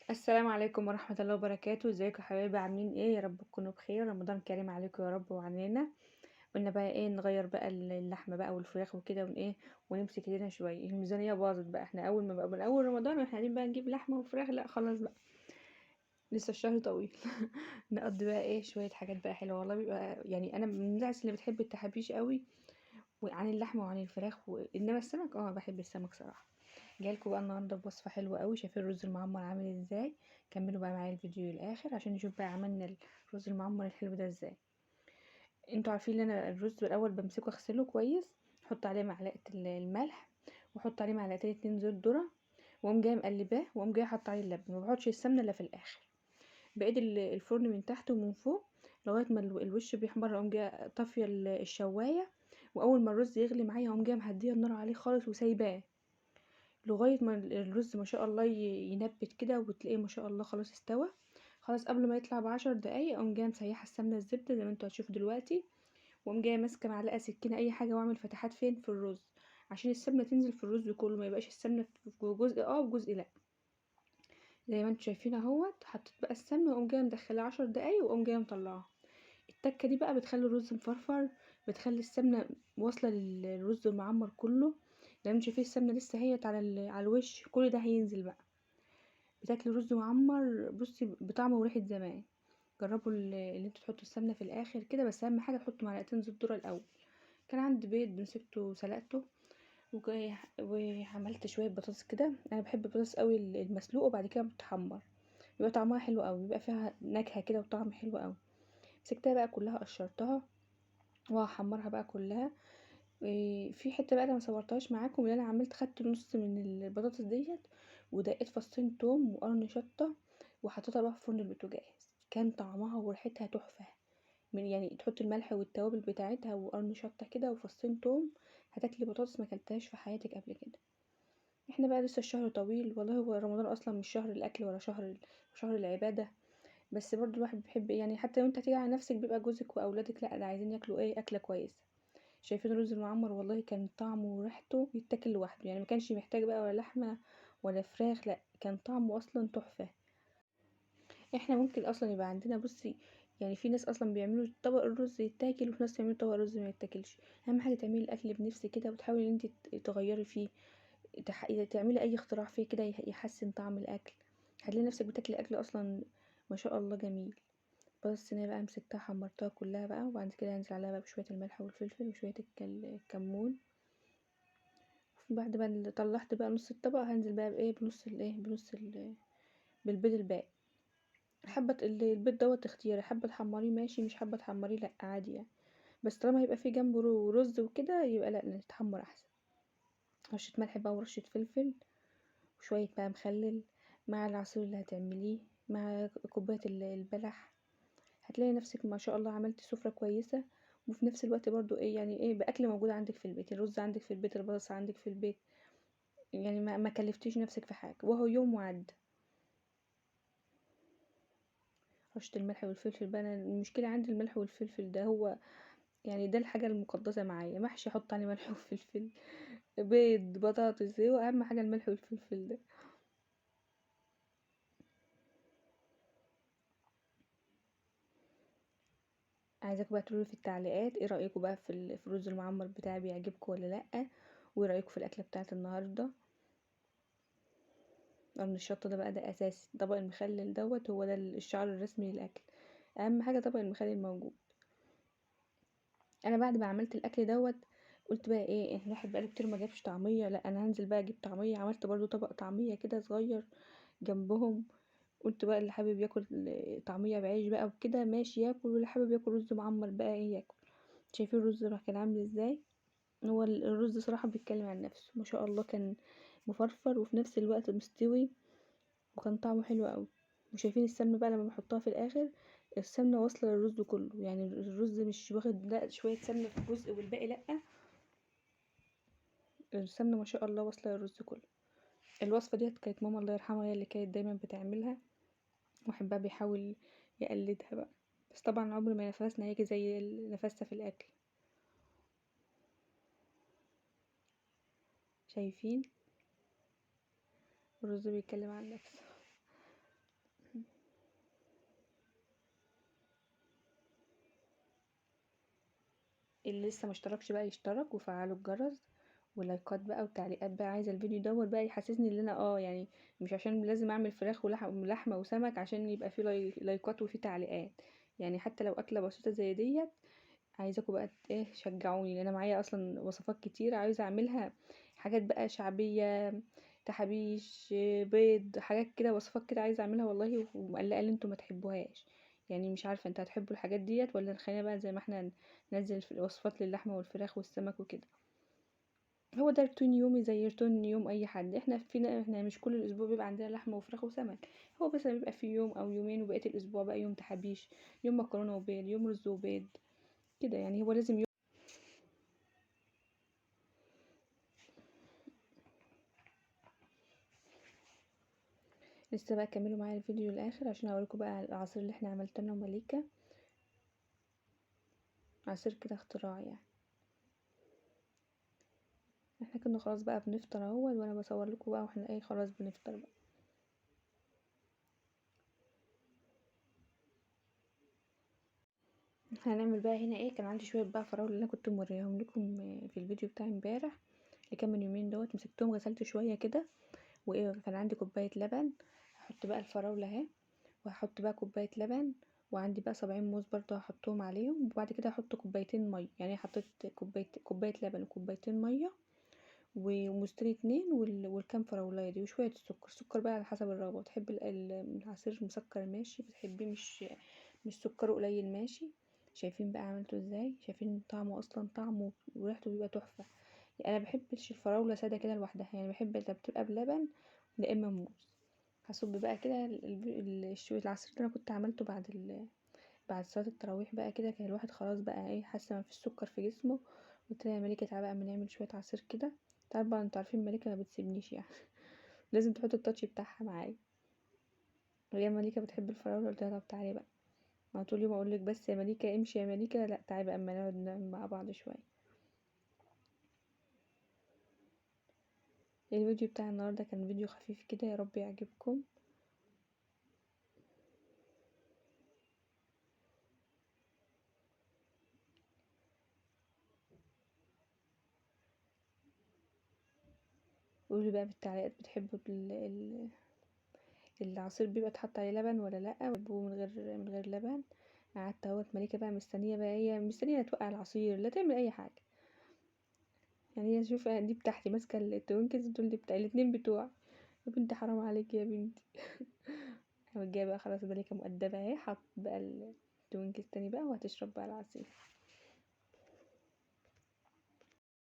السلام عليكم ورحمة الله وبركاته، ازيكم يا حبايبي عاملين ايه؟ يا رب تكونوا بخير، رمضان كريم عليكم يا رب وعلينا. قلنا بقى ايه نغير بقى اللحمة بقى والفراخ وكده ايه ونمسك ايدينا شوية. الميزانية باظت بقى، احنا اول ما بقى من اول رمضان واحنا قاعدين بقى نجيب لحمة وفراخ، لا خلاص بقى لسه الشهر طويل. نقضي بقى ايه شوية حاجات بقى حلوة، والله بيبقى يعني انا من الناس اللي بتحب التحابيش قوي وعن اللحمة وعن الفراخ انما السمك بحب السمك صراحة. جايلكوا بقى النهارده بوصفة حلوة قوي. شايفين الرز المعمر عامل ازاي؟ كملوا بقى معايا الفيديو للاخر عشان نشوف بقى عملنا الرز المعمر الحلو ده ازاي. انتوا عارفين ان انا الرز الاول بمسكه اغسله كويس، احط عليه معلقة الملح، واحط عليه معلقتين اتنين زيت ذرة، واقوم جايه مقلباه، واقوم جايه حاطه عليه اللبن، ما بحطش السمنه الا في الاخر. بايد الفرن من تحت ومن فوق لغايه ما الوش بيحمر، اقوم جايه طافيه الشوايه، واول ما الرز يغلي معايا اقوم جايه مهديه النار عليه خالص وسايباه لغاية ما الرز ما شاء الله ينبت كده وتلاقيه ما شاء الله خلاص استوى. خلاص قبل ما يطلع ب10 دقايق اقوم جايه مسيحه السمنه الزبده زي ما انتوا هتشوفوا دلوقتي، واقوم جايه ماسكه معلقه سكينه اي حاجه واعمل فتحات فين في الرز عشان السمنه تنزل في الرز كله، ما يبقاش السمنه في جزء وجزء لا. زي ما انتوا شايفين اهوت، حطيت بقى السمنه واقوم جايه مدخلها 10 دقايق واقوم جايه مطلعاها. التكه دي بقى بتخلي الرز مفرفر، بتخلي السمنه واصله للرز المعمر كله. لما انتوا شايفين السمنه لسه هيت على الوش، كل ده هينزل بقى. بتاكلي رز معمر بصي بطعم وريحه زمان. جربوا اللي انتوا تحطوا السمنه في الاخر كده، بس اهم حاجه تحطوا معلقتين زيت ذره الاول. كان عندي بيض مسكته وسلقته، وعملت شويه بطاطس كده. انا بحب البطاطس قوي المسلوق وبعد كده بتحمر، بيبقى طعمها حلو قوي، بيبقى فيها نكهه كده وطعم حلو قوي. مسكتها بقى كلها قشرتها وهحمرها بقى كلها. في حته بقى انا ما صورتهاش معاكم، اللي انا عملت خدت نص من البطاطس ديت ودقيت فصين توم وقرن شطه وحطيتها بقى في فرن البوتاجاز. كان طعمها وريحتها تحفه. من يعني تحط الملح والتوابل بتاعتها وقرن شطه كده وفصين توم، هتاكلي بطاطس ما اكلتهاش في حياتك قبل كده. احنا بقى لسه الشهر طويل، والله هو رمضان اصلا مش شهر الاكل ولا شهر العباده. بس برضو الواحد بيحب يعني حتى لو انت هتيجي على نفسك بيبقى جوزك واولادك لا ده عايزين ياكلوا ايه اكله كويسه. شايفين الرز المعمر والله كان طعمه وريحته يتاكل لوحده، يعني ما كانش محتاج بقى ولا لحمه ولا فراخ، لا كان طعمه اصلا تحفه. احنا ممكن اصلا يبقى عندنا بصي، يعني في ناس اصلا بيعملوا طبق الرز يتاكل وفي ناس بيعملوا طبق الرز ما يتاكلش. اهم حاجه تعملي الاكل بنفسك كده وتحاولي ان انت تغيري فيه، تعملي اي اختراع فيه كده يحسن طعم الاكل. هتلاقي نفسك بتاكلي اكل اصلا ما شاء الله جميل. بس انا بقى مسكتها حمرتها كلها بقى، وبعد كده هنزل عليها بقى بشويه الملح والفلفل وشويه الكمون. بعد ما طلعت بقى نص الطبق هنزل بقى بايه بالبيض الباقي. حابه البيض دوت اختياري، حابه تحمريه ماشي، مش حابه تحمريه لا عادي يعني. بس طالما هيبقى فيه جنبه رز وكده يبقى لا نتحمر احسن. رشه ملح بقى ورشه فلفل وشويه بقى مخلل مع العصير اللي هتعمليه مع كوبايه البلح. هتلاقي نفسك ما شاء الله عملتي سفرة كويسة، وفي نفس الوقت برضو ايه يعني ايه بأكل موجود عندك في البيت، الرز عندك في البيت، البطاطس عندك في البيت. يعني ما كلفتيش نفسك في حاجة وهو يوم وعد. رشة الملح والفلفل بقى، أنا المشكلة عندي الملح والفلفل ده هو يعني ده الحاجة المقدسة معايا. محشي احط عليه ملح وفلفل، بيض بطاطس، هو اهم حاجة الملح والفلفل ده. عايزاكم بقى تقولوا في التعليقات ايه رأيكم بقى في الرز المعمر بتاعي، بيعجبكم ولا لأ؟ وايه رأيكم في الأكلة بتاعت النهاردة؟ قرن الشطة ده بقى ده اساسي، طبق المخلل دوت هو ده الشعار الرسمي للاكل. اهم حاجة طبق المخلل موجود. انا بعد ما عملت الاكل دوت قلت بقى ايه الواحد بقاله كتير ما جابش طعمية، لا انا هنزل بقى اجيب طعمية. عملت برضو طبق طعمية كده صغير جنبهم. قلت بقى اللي حابب ياكل طعمية بعيش بقى وكده ماشي ياكل، واللي حابب ياكل رز معمر بقى ايه ياكل. شايفين الرز بقى كان عامل ازاي؟ هو الرز صراحة بيتكلم عن نفسه ما شاء الله، كان مفرفر وفي نفس الوقت مستوي وكان طعمه حلو قوي. وشايفين السمنه بقى لما بحطها في الاخر، السمنه واصله للرز كله، يعني الرز مش واخد لا شويه سمنه في جزء والباقي لا، السمنه ما شاء الله واصله للرز كله. الوصفه ديت كانت ماما الله يرحمها هي اللي كانت دايما بتعملها، واحد بقى بيحاول يقلدها بقى. بس طبعا عمر ما نفسنا هيجي زي نفسها في الاكل. شايفين الرز بيتكلم عن نفسه. اللي لسه مشتركش بقى يشترك وفعلوا الجرس ولايكات بقى وتعليقات بقى، عايزه الفيديو دوت بقى يحسسني ان انا يعني مش عشان لازم اعمل فراخ ولحمه وسمك عشان يبقى فيه لايكات وفيه تعليقات. يعني حتى لو اكله بسيطه زي ديت، عايزاكم بقى تشجعوني، لان انا معايا اصلا وصفات كتير عايزه اعملها، حاجات بقى شعبيه، تحابيش، بيض، حاجات كده، وصفات كده عايزه اعملها والله، ومقلقه ان انتوا ما تحبوهاش. يعني مش عارفه انتوا هتحبوا الحاجات ديت ولا نخلينا بقى زي ما احنا ننزل في الوصفات للحمه والفراخ والسمك وكده. هو ده روتين يومي زي روتين يوم اي حد، احنا مش كل الاسبوع بيبقى عندنا لحمه وفراخ وسمك. هو بس بيبقى في يوم او يومين، وبقيه الاسبوع بقى يوم تحابيش، يوم مكرونه وبيض، يوم رز وبيض كده. يعني هو لازم لسه بقى كملوا معايا الفيديو الاخر عشان اوريكم بقى العصير اللي احنا عملتناه ومليكه، عصير كده اختراع يعني. احنا كنا خلاص بقى بنفطر اهو، وانا بصور لكم بقى واحنا خلاص بنفطر بقى. هنعمل بقى هنا كان عندي شويه بقى فراوله اللي انا كنت موريهم لكم في الفيديو بتاع امبارح اللي كان من يومين دوت، مسكتهم غسلت شويه كده، كان عندي كوبايه لبن. هحط بقى الفراوله اهي، وهحط بقى كوبايه لبن، وعندي بقى صابعين موز برضه هحطهم عليهم، وبعد كده هحط كوبايتين ميه. يعني حطيت كوبايه لبن وكوبايتين ميه وموزتين اتنين والكام فراولايه دي وشويه السكر بقى على حسب الرغبه. تحب العصير مسكر ماشي، بتحبيه مش سكره قليل ماشي. شايفين بقى عملته ازاي؟ شايفين طعمه؟ اصلا طعمه وريحته بيبقى تحفه. يعني انا بحبش الفراوله ساده كده لوحدها، يعني بحب اللي بتبقى بلبن يا اما موز. هصب بقى كده شويه العصير اللي انا كنت عملته بعد صلاه التراويح بقى كده. كان الواحد خلاص بقى حاسه ما فيش سكر في جسمه. قلت لها يا مليكه تعالى بقى اما نعمل شويه عصير كده. طبعا انتوا عارفين مليكه ما بتسيبنيش يعني لازم تحط التاتش بتاعها معايا. وهي مليكه بتحب الفراوله، قلت لها طب تعالي بقى. ما طول يوم اقول لك بس يا مليكه امشي يا مليكه، لا تعالي بقى اما نقعد نعمل مع بعض شويه. الفيديو بتاع النهارده كان فيديو خفيف كده، يا رب يعجبكم. قولوا بقى بالتعليقات بتحبوا العصير بيبقى اتحط عليه لبن ولا لا، بتحبوه من غير لبن. قعدت اهوت مليكه بقى مستنيه بقى، هي مستنيه توقع العصير لا تعمل اي حاجه. يعني هي شوف دي بتاعتي ماسكه التوينكس دول، دي بتاع الاتنين بتوع. يا بنتي حرام عليك يا بنتي قامت جايه بقى خلاص مليكه مؤدبه اهي، حط بقى التوينكس تاني بقى وهتشرب بقى العصير.